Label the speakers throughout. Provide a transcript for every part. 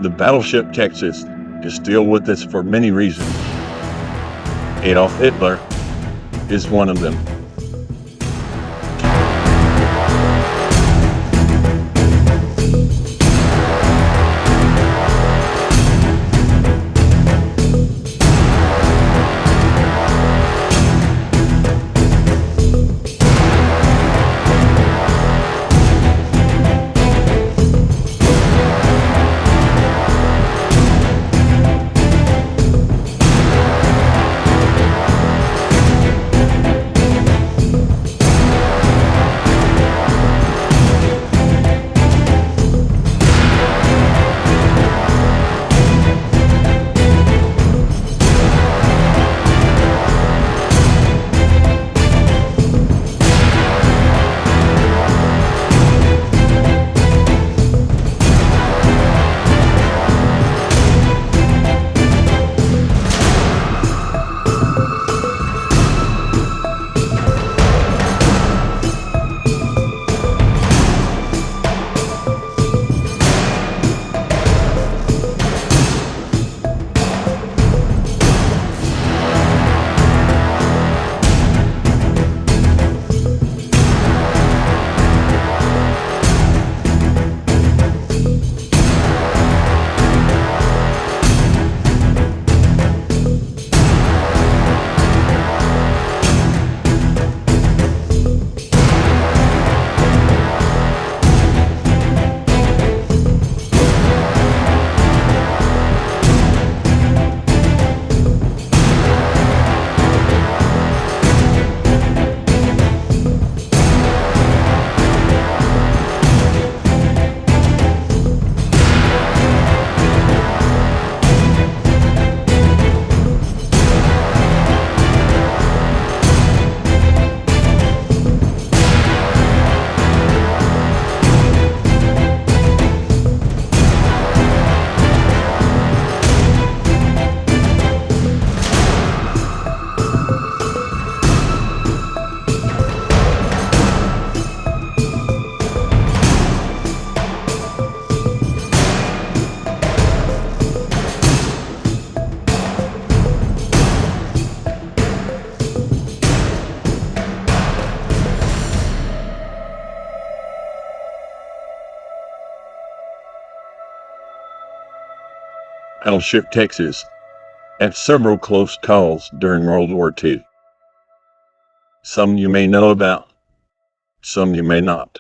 Speaker 1: The battleship Texas is still with us for many reasons. Adolf Hitler is one of them. Battleship Texas had several close calls during World War II. Some you may know about, some you may not.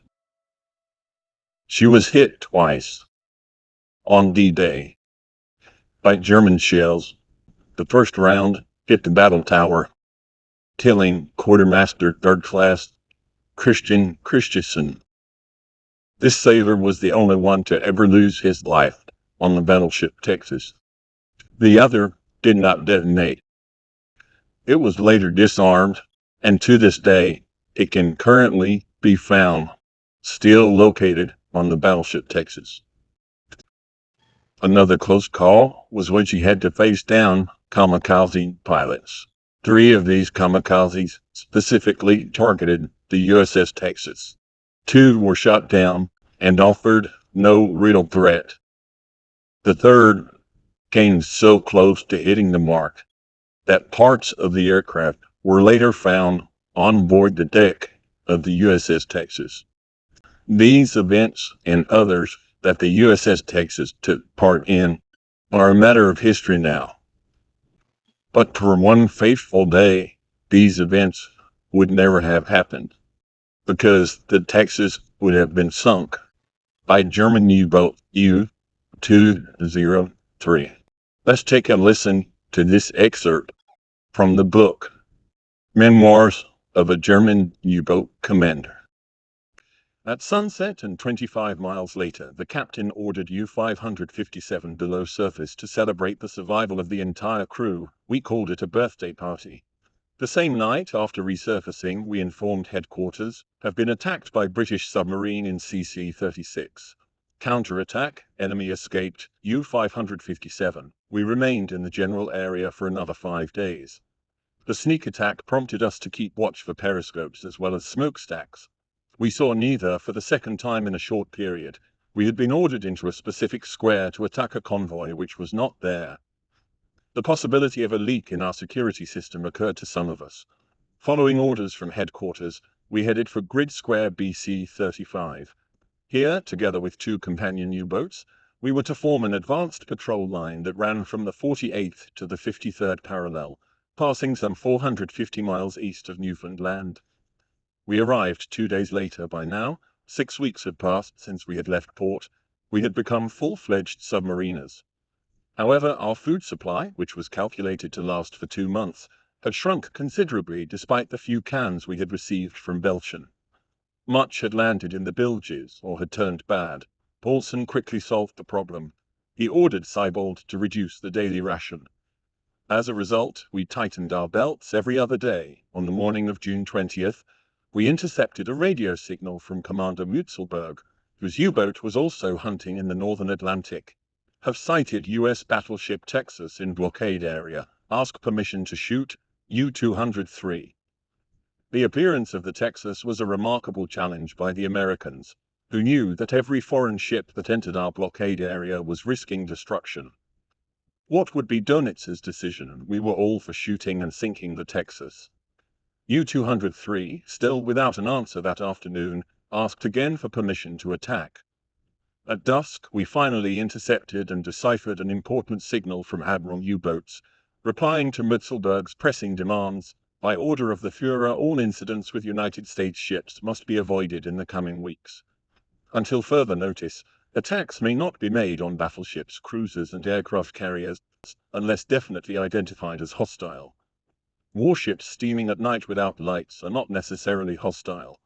Speaker 1: She was hit twice on D-Day by German shells. The first round hit the battle tower, killing Quartermaster Third Class Christian Christensen. This sailor was the only one to ever lose his life on the battleship Texas. The other did not detonate. It was later disarmed, and to this day, it can currently be found, still located on the battleship Texas. Another close call was when she had to face down kamikaze pilots. 3 of these kamikazes specifically targeted the USS Texas. 2 were shot down and offered no real threat. The third came so close to hitting the mark that parts of the aircraft were later found on board the deck of the USS Texas. These events and others that the USS Texas took part in are a matter of history now. But for one fateful day, these events would never have happened, because the Texas would have been sunk by German U-boat U-203. Let's take a listen to this excerpt from the book, Memoirs of a German U-boat Commander. At sunset and 25 miles later, the captain ordered U-557 below surface to celebrate the survival of the entire crew. We called it a birthday party. The same night, after resurfacing, we informed headquarters, have been attacked by British submarine in CC-36. Counterattack, enemy escaped, U-557. We remained in the general area for another 5 days. The sneak attack prompted us to keep watch for periscopes as well as smokestacks. We saw neither for the second time in a short period, We had been ordered into a specific square to attack a convoy which was not there. The possibility of a leak in our security system occurred to some of us. Following orders from headquarters, we headed for Grid Square BC-35. Here, together with 2 companion U-boats, we were to form an advanced patrol line that ran from the 48th to the 53rd parallel, passing some 450 miles east of Newfoundland. We arrived 2 days later. By now, 6 weeks had passed since we had left port. We had become full-fledged submariners. However, our food supply, which was calculated to last for 2 months, had shrunk considerably despite the few cans we had received from Belgium. Much had landed in the bilges or had turned bad. Paulson quickly solved the problem. He ordered Seibold to reduce the daily ration. As a result, we tightened our belts every other day. On the morning of June 20th, we intercepted a radio signal from Commander Mutzelberg, whose U-boat was also hunting in the northern Atlantic. Have sighted U.S. battleship Texas in blockade area. Ask permission to shoot U-203. The appearance of the Texas was a remarkable challenge by the Americans, who knew that every foreign ship that entered our blockade area was risking destruction. What would be Donitz's decision? We were all for shooting and sinking the Texas. U-203, still without an answer that afternoon, asked again for permission to attack. At dusk, we finally intercepted and deciphered an important signal from Admiral U-boats, replying to Mutzelberg's pressing demands. By order of the Führer, all incidents with United States ships must be avoided in the coming weeks. Until further notice, attacks may not be made on battleships, cruisers, and aircraft carriers unless definitely identified as hostile. Warships steaming at night without lights are not necessarily hostile.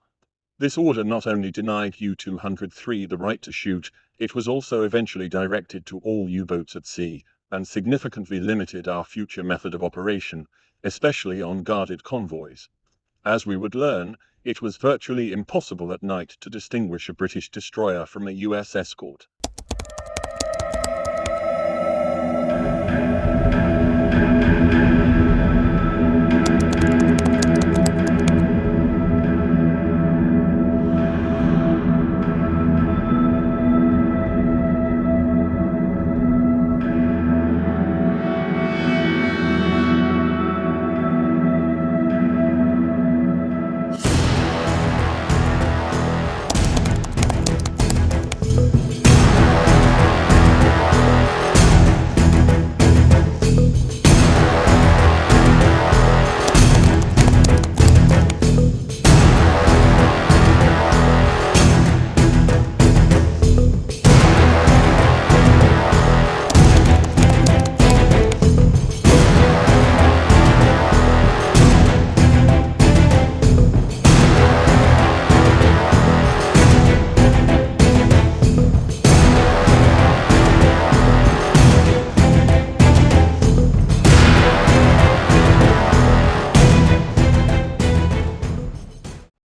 Speaker 1: This order not only denied U-203 the right to shoot, it was also eventually directed to all U-boats at sea, and significantly limited our future method of operation, especially on guarded convoys. As we would learn, it was virtually impossible at night to distinguish a British destroyer from a US escort.